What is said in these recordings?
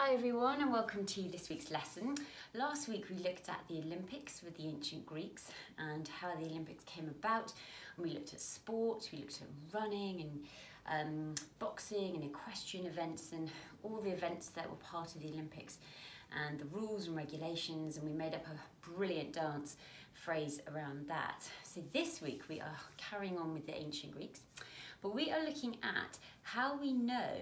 Hi everyone and welcome to this week's lesson. Last week we looked at the Olympics with the ancient Greeks and how the Olympics came about. And we looked at sport, we looked at running and boxing and equestrian events and all the events that were part of the Olympics and the rules and regulations, and we made up a brilliant dance phrase around that. So this week we are carrying on with the ancient Greeks. But we are looking at how we know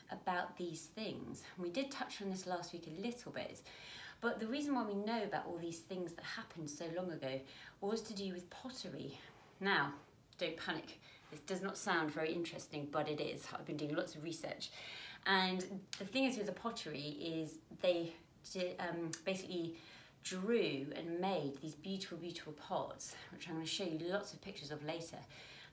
about these things. We did touch on this last week a little bit, but the reason why we know about all these things that happened so long ago was to do with pottery. Now, don't panic. This does not sound very interesting, but it is. I've been doing lots of research. And the thing is with the pottery is they basically drew and made these beautiful, beautiful pots, which I'm going to show you lots of pictures of later.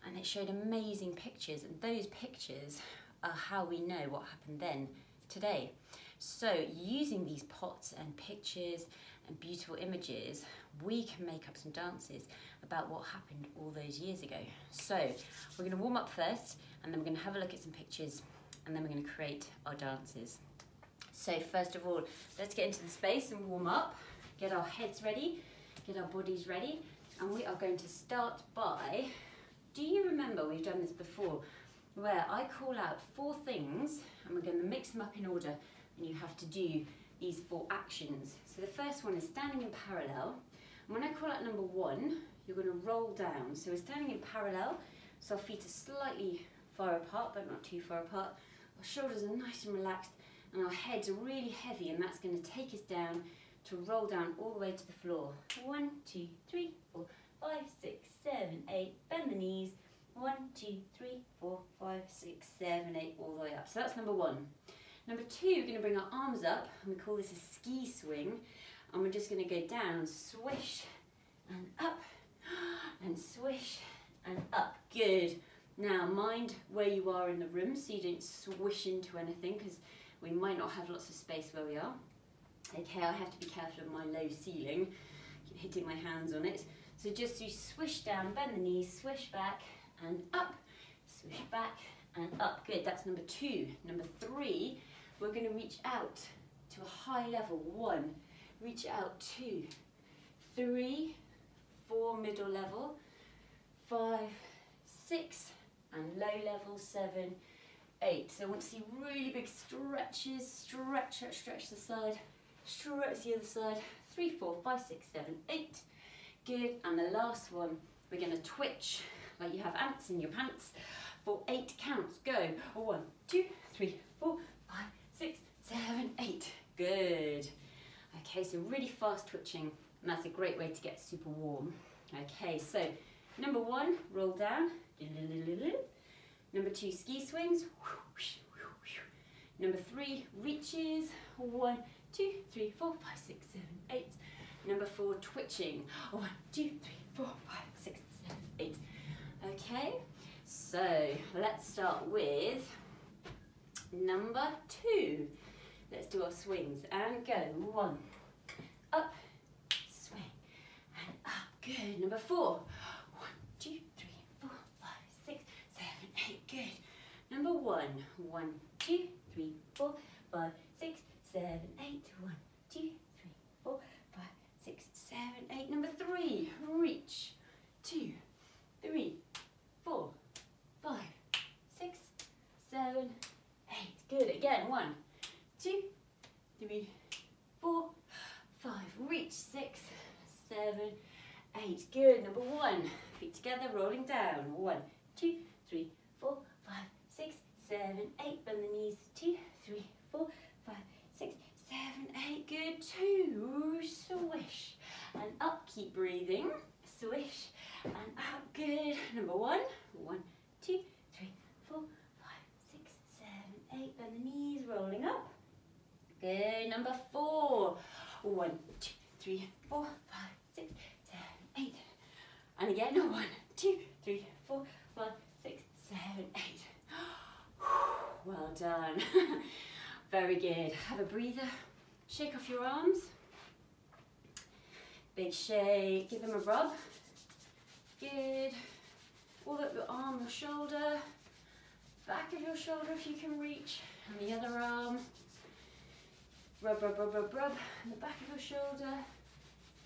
And it showed amazing pictures, and those pictures are how we know what happened then today. So using these pots and pictures and beautiful images, we can make up some dances about what happened all those years ago. So we're going to warm up first, and then we're going to have a look at some pictures, and then we're going to create our dances. So first of all, let's get into the space and warm up, get our heads ready, get our bodies ready, and we are going to start by, do you remember we've done this before, where I call out 4 things and we're going to mix them up in order, and you have to do these 4 actions. So the first one is standing in parallel, and when I call out number 1, you're going to roll down. So we're standing in parallel, so our feet are slightly far apart but not too far apart. Our shoulders are nice and relaxed and our heads are really heavy, and that's going to take us down to roll down all the way to the floor. 1, 2, 3, 4, 5, 6, 7, 8, bend the knees, 1, 2, 3, 4, 5, 6, 7, 8, all the way up. So that's number 1. Number 2, we're going to bring our arms up, and we call this a ski swing, and we're just going to go down, swish and up, and swish and up. Good. Now mind where you are in the room so you don't swish into anything, because we might not have lots of space where we are. Okay, I have to be careful of my low ceiling, keep hitting my hands on it. So just do swish down, bend the knees, swish back and up, swish back and up. Good, that's number 2. Number 3, we're going to reach out to a high level. 1, reach out, 2, 3, 4, middle level, 5, 6, and low level, 7, 8. So I want to see really big stretches, stretch the side, stretch the other side, 3, 4, 5, 6, 7, 8. Good, and the last one, we're going to twitch like you have ants in your pants for 8 counts. Go. 1, 2, 3, 4, 5, 6, 7, 8. Good. Okay, so really fast twitching, and that's a great way to get super warm. Okay, so number 1, roll down. Number 2, ski swings. Number 3, reaches. 1, 2, 3, 4, 5, 6, 7, 8. Number 4, twitching. 1, 2, 3, 4, 5, 6, 7, 8. Okay, so let's start with number 2. Let's do our swings and go. 1, up, swing, and up. Good. Number 4. 1, 2, 3, 4, 5, 6, 7, 8. Good. Number 1. 1, 2, 3, 4, 5, 6, 7, 8. 1, 2, 3, 4, 5, 6, 7, 8. Number 3, reach. 2, 3, 4, 5, 6, 7, 8. Good. Again. 1, 2, 3, 4, 5. Reach. 6, 7, 8. Good. Number 1, feet together, rolling down. 1, 2, 3, 4, 5, 6, 7, 8. Bend the knees. 2, 3, 4, 5, 6, 7, 8. Good. 2, swish and up. Keep breathing. Swish and up. Good. Number 1. 1, 2, 3, 4, 5, 6, 7, 8. Bend the knees, rolling up. Good. Number 4. 1, 2, 3, 4, 5, 6, 7, 8. And again. 1, 2, 3, 4, 5, 6, 7, 8. Well done. Very good. Have a breather. Shake off your arms. Big shake. Give them a rub. Good. All up your arm, your shoulder. Back of your shoulder if you can reach. And the other arm. Rub, rub, rub, rub, rub on the back of your shoulder.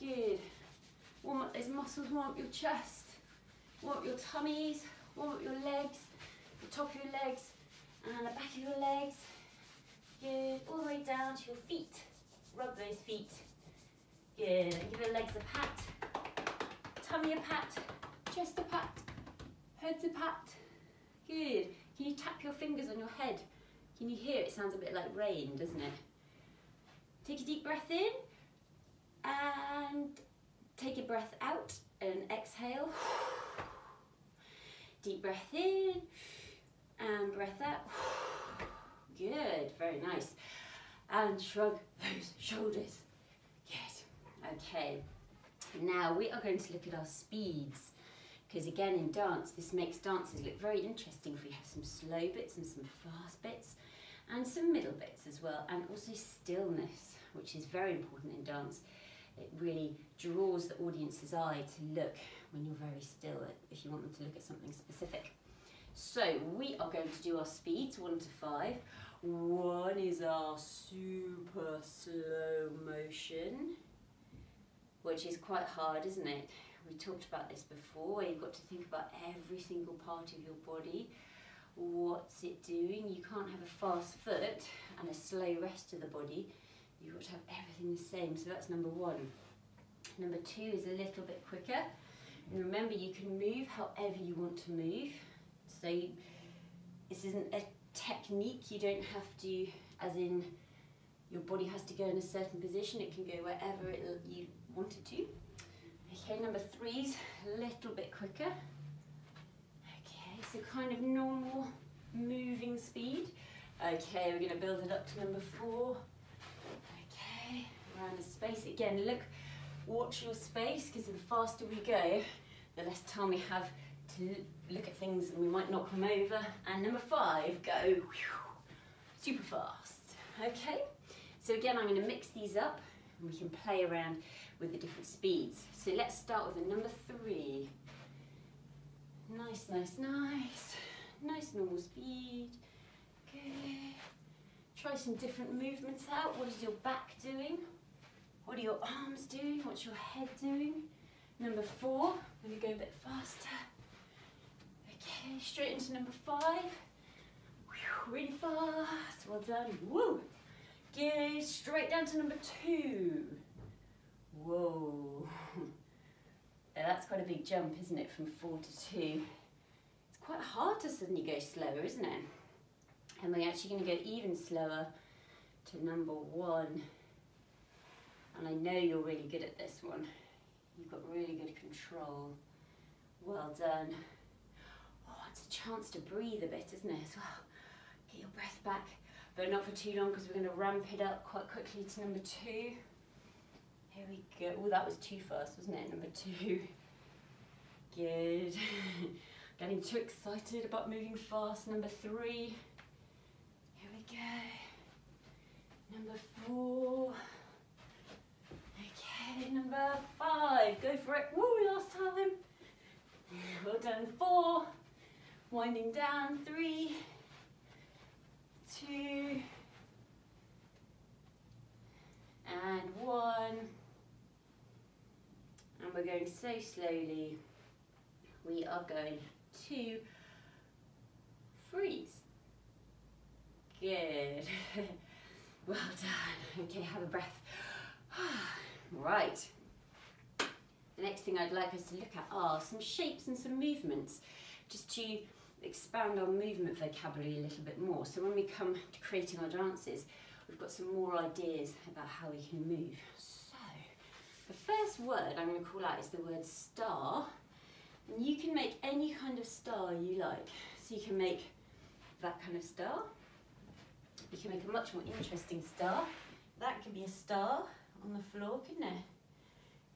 Good. Warm up those muscles, warm up your chest, warm up your tummies, warm up your legs, the top of your legs and the back of your legs. Good. All the way down to your feet. Rub those feet. Good. And give your legs a pat. Tummy a pat. Chest a pat. Head's a pat. Good. Can you tap your fingers on your head? Can you hear it? It sounds a bit like rain, doesn't it? Take a deep breath in and take a breath out and exhale. Deep breath in and breath out. Good, very nice. And shrug those shoulders. Good. Okay. Now we are going to look at our speeds, because again in dance, this makes dances look very interesting if we have some slow bits and some fast bits and some middle bits as well, and also stillness, which is very important in dance. It really draws the audience's eye to look when you're very still, if you want them to look at something specific. So we are going to do our speeds 1 to 5. 1 is our super slow motion, which is quite hard, isn't it? We talked about this before, where you've got to think about every single part of your body. What's it doing? You can't have a fast foot and a slow rest of the body. You've got to have everything the same, so that's number 1. Number 2 is a little bit quicker. And remember, you can move however you want to move. So this isn't a technique. You don't have to, as in your body has to go in a certain position. It can go wherever you want it to. Okay, number 3 is a little bit quicker. Okay, so kind of normal moving speed. Okay, we're going to build it up to number 4. Okay, around the space. Again, watch your space, because the faster we go, the less time we have to look at things and we might knock them over. And number 5, go whew, super fast. Okay, so again, I'm going to mix these up and we can play around with the different speeds. So let's start with the number 3. Nice, nice, nice. Nice normal speed. Good. Try some different movements out. What is your back doing? What are your arms doing? What's your head doing? Number 4, I'm going to go a bit faster. Okay, straight into number 5. Whew, really fast. Well done. Woo. Good. Straight down to number 2. Whoa. Yeah, that's quite a big jump, isn't it, from 4 to 2. It's quite hard to suddenly go slower, isn't it? And we're actually going to go even slower to number 1. And I know you're really good at this one. You've got really good control. Well done. Oh, it's a chance to breathe a bit, isn't it, as well? Get your breath back, but not for too long, because we're going to ramp it up quite quickly to number 2. Here we go. Oh, that was too fast, wasn't it? Number 2. Good. Getting too excited about moving fast. Number 3. Here we go. Number 4. Okay, number 5. Go for it. Woo, last time. Well done. 4. Winding down. 3. 2. And 1. And we're going so slowly. We are going to freeze. Good. Well done. Okay, have a breath. Right. The next thing I'd like us to look at are some shapes and some movements, just to expand our movement vocabulary a little bit more. So when we come to creating our dances, we've got some more ideas about how we can move. So the first word I'm going to call out is the word star. And you can make any kind of star you like. So you can make that kind of star. You can make a much more interesting star. That could be a star on the floor, couldn't it?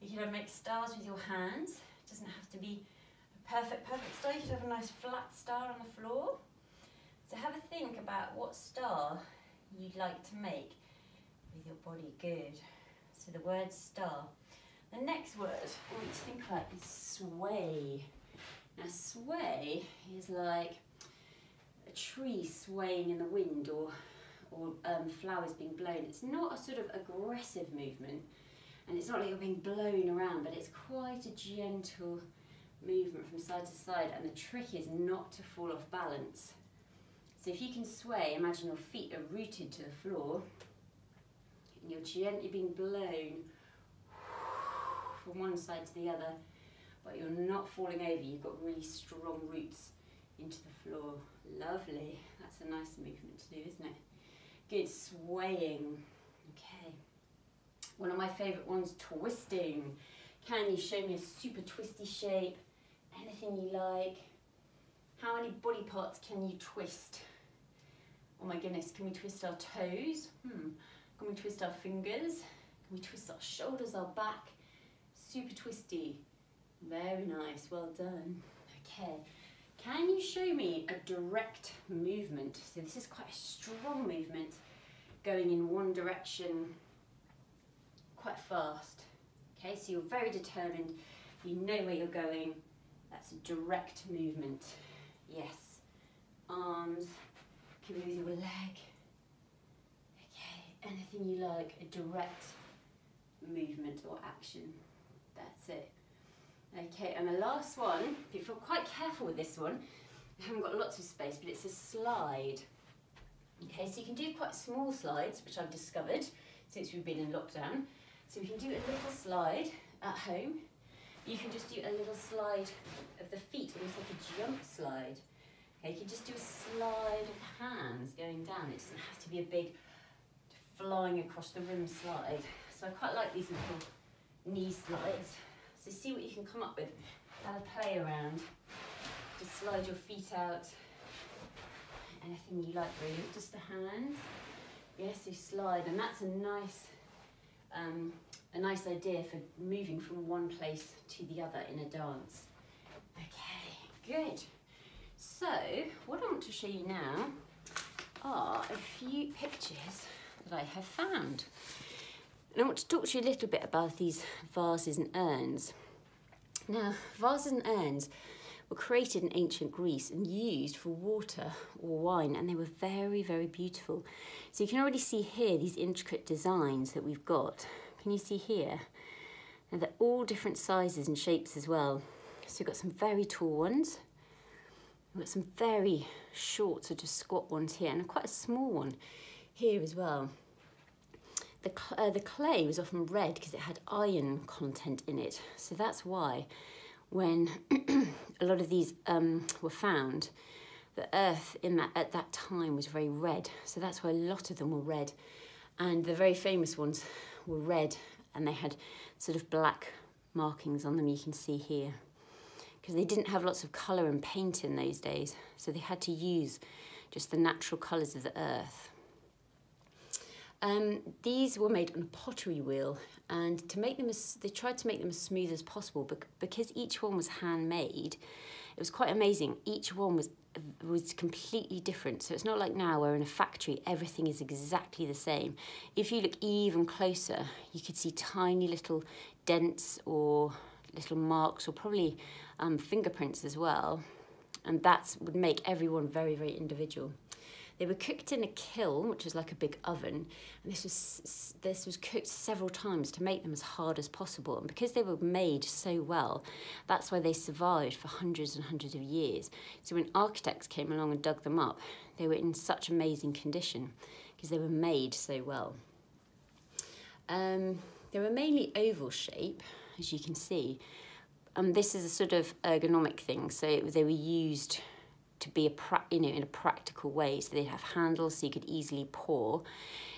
You can make stars with your hands. It doesn't have to be a perfect star. You could have a nice flat star on the floor. So have a think about what star you'd like to make with your body. Good. So the word star. The next word I want to think about is sway. Now sway is like a tree swaying in the wind, or or flowers being blown. It's not a sort of aggressive movement, and it's not like you're being blown around, but it's quite a gentle movement from side to side, and the trick is not to fall off balance. So if you can sway, imagine your feet are rooted to the floor, and you're gently being blown from one side to the other, but you're not falling over. You've got really strong roots into the floor. Lovely. That's a nice movement to do, isn't it? Good. Swaying. Okay. One of my favourite ones, twisting. Can you show me a super twisty shape? Anything you like. How many body parts can you twist? Oh my goodness, can we twist our toes? Can we twist our fingers? Can we twist our shoulders, our back? Super twisty. Very nice, well done. Okay, can you show me a direct movement? So this is quite a strong movement, going in one direction quite fast. Okay, so you're very determined, you know where you're going. That's a direct movement. Yes, arms, can we move your leg? Okay, anything you like, a direct movement or action. That's it. Okay, and the last one, be quite careful with this one. I haven't got lots of space, but it's a slide. Okay, so you can do quite small slides, which I've discovered since we've been in lockdown. So we can do a little slide at home. You can just do a little slide of the feet, almost like a jump slide. Okay, you can just do a slide of the hands going down. It doesn't have to be a big flying across the room slide. So I quite like these little knee slides. So see what you can come up with. Have a play around. Just slide your feet out. Anything you like really, just the hands. Yes, you slide, and that's a nice idea for moving from one place to the other in a dance. Okay, good. So what I want to show you now are a few pictures that I have found. And I want to talk to you a little bit about these vases and urns. Now, vases and urns were created in ancient Greece and used for water or wine, and they were very, very beautiful. So you can already see here these intricate designs that we've got. Can you see here? And they're all different sizes and shapes as well. So we've got some very tall ones. We've got some very short, sort of squat ones here, and quite a small one here as well. The clay was often red because it had iron content in it. So that's why when a lot of these were found, the earth at that time was very red. So that's why a lot of them were red. And the very famous ones were red, and they had sort of black markings on them, you can see here. Because they didn't have lots of colour and paint in those days. So they had to use just the natural colours of the earth. These were made on a pottery wheel, and to make them they tried to make them as smooth as possible, but because each one was handmade, it was quite amazing. Each one was completely different. So it's not like now where in a factory everything is exactly the same. If you look even closer, you could see tiny little dents or little marks, or probably fingerprints as well, and that would make everyone very, very individual. They were cooked in a kiln, which was like a big oven, and this was cooked several times to make them as hard as possible. And because they were made so well, that's why they survived for hundreds and hundreds of years. So when architects came along and dug them up, they were in such amazing condition because they were made so well. They were mainly oval shape, as you can see. This is a sort of ergonomic thing, so they were used to be in a practical way. So they'd have handles so you could easily pour.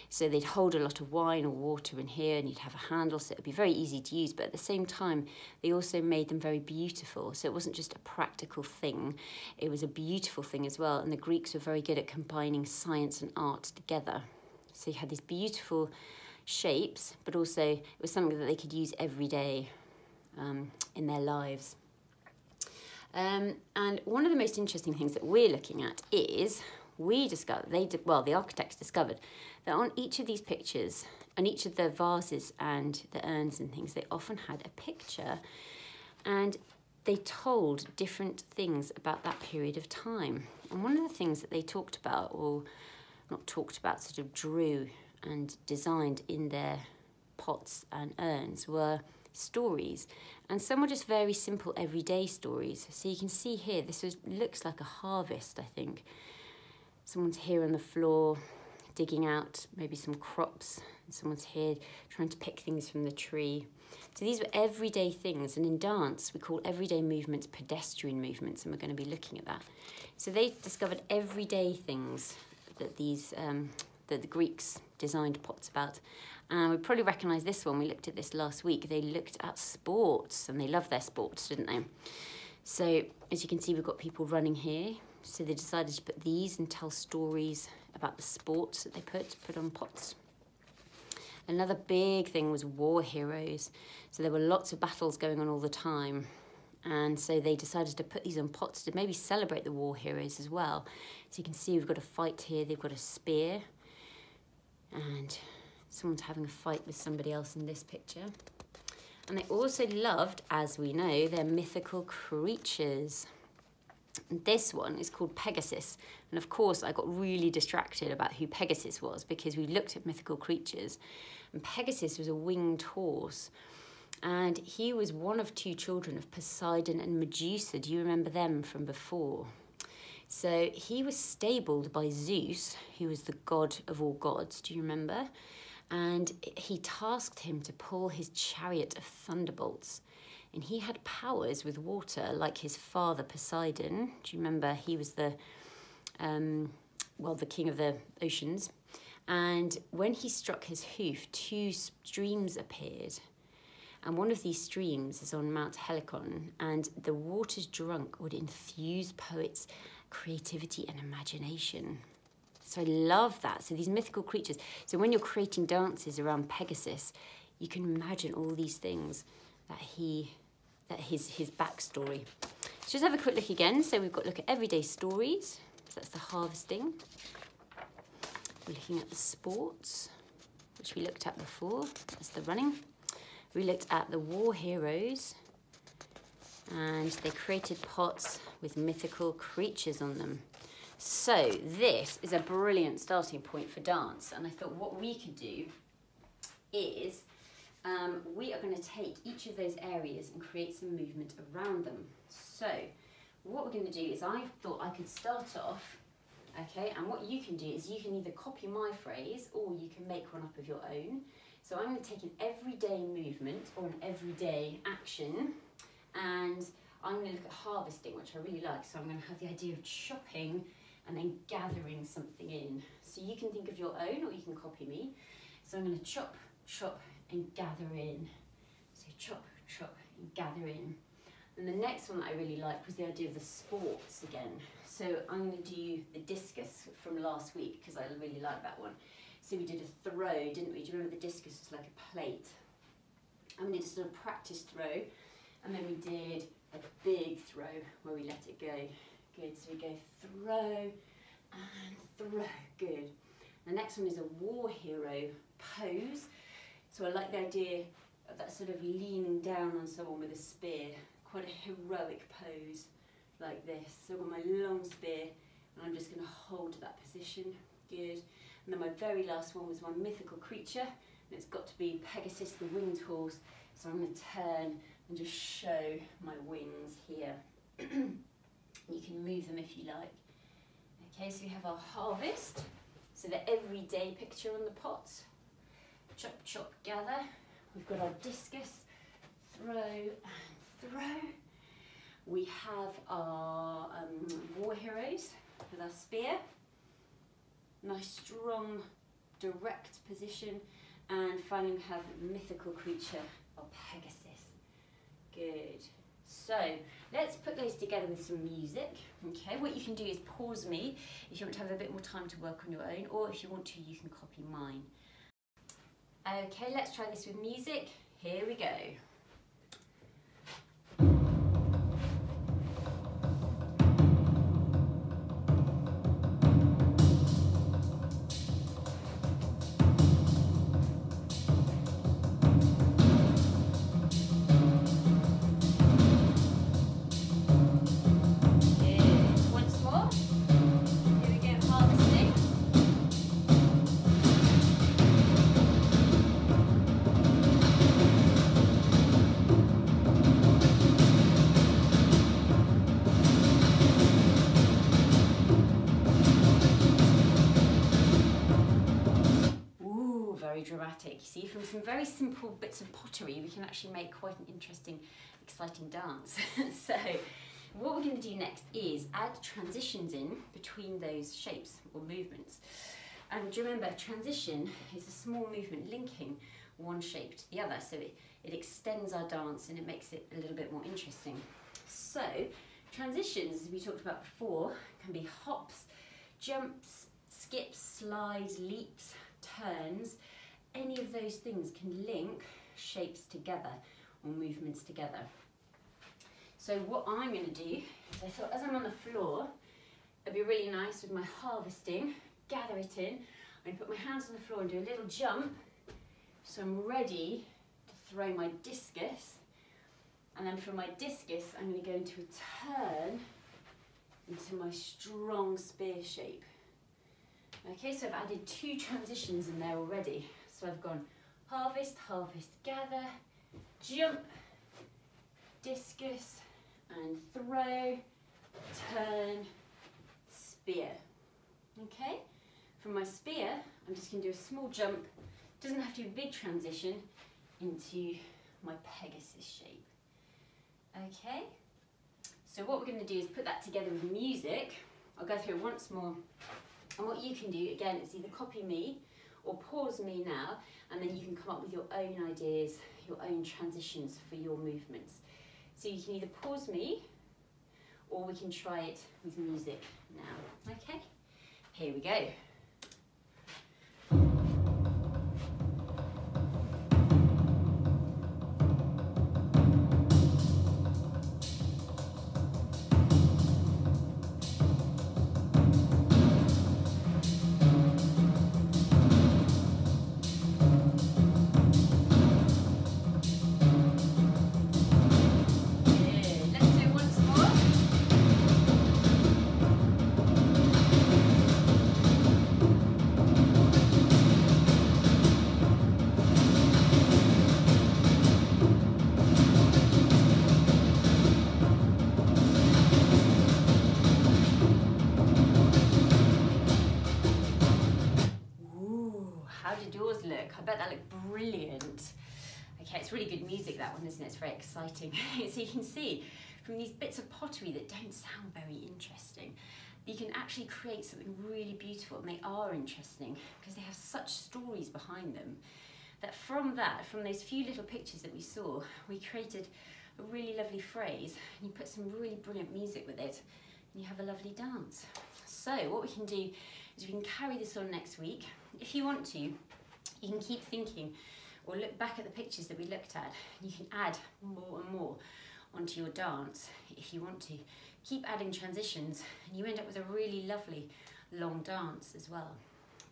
So they'd hold a lot of wine or water in here, and you'd have a handle, so it'd be very easy to use. But at the same time, they also made them very beautiful. So it wasn't just a practical thing, it was a beautiful thing as well. And the Greeks were very good at combining science and art together. So you had these beautiful shapes, but also it was something that they could use every day in their lives. And one of the most interesting things that we're looking at is the architects discovered that on each of these pictures, on each of the vases and the urns and things, they often had a picture, and they told different things about that period of time. And one of the things that they talked about, or not talked about, sort of drew and designed in their pots and urns were stories. And some were just very simple everyday stories. So you can see here, looks like a harvest, I think. Someone's here on the floor digging out maybe some crops. And someone's here trying to pick things from the tree. So these were everyday things. And in dance, we call everyday movements pedestrian movements, and we're going to be looking at that. So they discovered everyday things that that the Greeks designed pots about. And we probably recognise this one. We looked at this last week. They looked at sports, and they loved their sports, didn't they? So as you can see, we've got people running here. So they decided to put these and tell stories about the sports that they put on pots. Another big thing was war heroes. So there were lots of battles going on all the time. And so they decided to put these on pots to maybe celebrate the war heroes as well. So you can see we've got a fight here. They've got a spear. And someone's having a fight with somebody else in this picture. And they also loved, as we know, their mythical creatures. And this one is called Pegasus. And of course, I got really distracted about who Pegasus was because we looked at mythical creatures. And Pegasus was a winged horse. And he was one of two children of Poseidon and Medusa. Do you remember them from before? So he was stabled by Zeus, who was the god of all gods. Do you remember? And he tasked him to pull his chariot of thunderbolts. And he had powers with water, like his father Poseidon. Do you remember? He was the king of the oceans. And when he struck his hoof, two streams appeared. And one of these streams is on Mount Helicon. And the waters drunk would infuse poets' creativity and imagination. So I love that. So these mythical creatures. So when you're creating dances around Pegasus, you can imagine all these things that his backstory. Let's just have a quick look again. So we've got to look at everyday stories. So that's the harvesting. We're looking at the sports, which we looked at before. That's the running. We looked at the war heroes, and they created pots with mythical creatures on them. So this is a brilliant starting point for dance. And I thought what we could do is we are going to take each of those areas and create some movement around them. So what we're going to do is I thought I could start off, okay, and what you can do is you can either copy my phrase or you can make one up of your own. So I'm going to take an everyday movement or an everyday action, and I'm going to look at harvesting, which I really like. So I'm going to have the idea of chopping and then gathering something in. So you can think of your own or you can copy me. So I'm going to chop, chop and gather in. So chop, chop and gather in. And the next one that I really liked was the idea of the sports again. So I'm going to do the discus from last week because I really like that one. So we did a throw, didn't we? Do you remember the discus was like a plate? And we did a sort of practice throw. And then we did a big throw where we let it go. Good, so we go throw and throw, good. The next one is a war hero pose. So I like the idea of that sort of leaning down on someone with a spear, quite a heroic pose like this. So I've got my long spear and I'm just going to hold that position, good. And then my very last one was my mythical creature, and it's got to be Pegasus the winged horse. So I'm going to turn and just show my wings here. You can move them if you like. Okay, so we have our harvest. So the everyday picture on the pots. Chop, chop, gather. We've got our discus, throw and throw. We have our war heroes with our spear. Nice, strong, direct position. And finally we have mythical creature of Pegasus. Good. So let's put those together with some music. Okay, what you can do is pause me if you want to have a bit more time to work on your own, or if you want to, you can copy mine. Okay, let's try this with music. Here we go. very dramatic. You see, from some very simple bits of pottery, we can actually make quite an interesting, exciting dance. So what we're going to do next is add transitions in between those shapes or movements. And remember, transition is a small movement linking one shape to the other, so it extends our dance and it makes it a little bit more interesting. So transitions, as we talked about before, can be hops, jumps, skips, slides, leaps, turns. Any of those things can link shapes together or movements together. So what I'm going to do is, I thought as I'm on the floor, it'd be really nice with my harvesting, gather it in, I'm going to put my hands on the floor and do a little jump, so I'm ready to throw my discus, and then from my discus I'm going to go into a turn into my strong spear shape. Okay, so I've added 2 transitions in there already. So I've gone harvest, harvest, gather, jump, discus, and throw, turn, spear. Okay, from my spear, I'm just going to do a small jump, doesn't have to be a big transition, into my Pegasus shape. Okay, so what we're going to do is put that together with music. I'll go through it once more, and what you can do, again, is either copy me or pause me now, and then you can come up with your own ideas, your own transitions for your movements. So you can either pause me, or we can try it with music now. Okay, here we go. Look, I bet that looked brilliant. Okay, it's really good music, that one, isn't it? It's very exciting. So you can see from these bits of pottery that don't sound very interesting, you can actually create something really beautiful, and they are interesting because they have such stories behind them, that from those few little pictures that we saw, we created a really lovely phrase, and you put some really brilliant music with it, and you have a lovely dance. So what we can do is we can carry this on next week. If you want to, you can keep thinking or look back at the pictures that we looked at. You can add more and more onto your dance if you want to. Keep adding transitions and you end up with a really lovely long dance as well.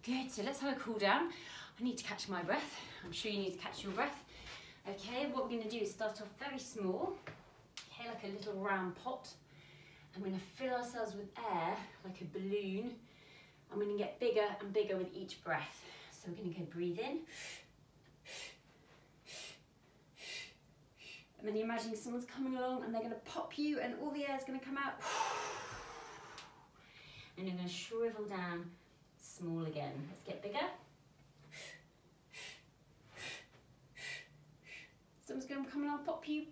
Good, so let's have a cool down. I need to catch my breath. I'm sure you need to catch your breath. Okay, what we're going to do is start off very small, okay, like a little round pot. I'm going to fill ourselves with air like a balloon. I'm going to get bigger and bigger with each breath. So we're going to go breathe in. And then you imagine someone's coming along and they're going to pop you and all the air is going to come out. And you're going to shrivel down small again. Let's get bigger. Someone's going to come along, pop you.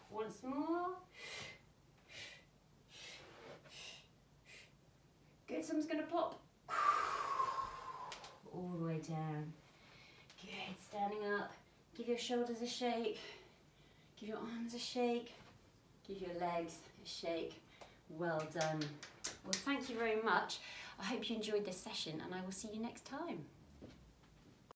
Once more. Good, someone's going to pop. All the way down. Good, standing up. Give your shoulders a shake. Give your arms a shake. Give your legs a shake. Well done. Well, thank you very much. I hope you enjoyed this session and I will see you next time.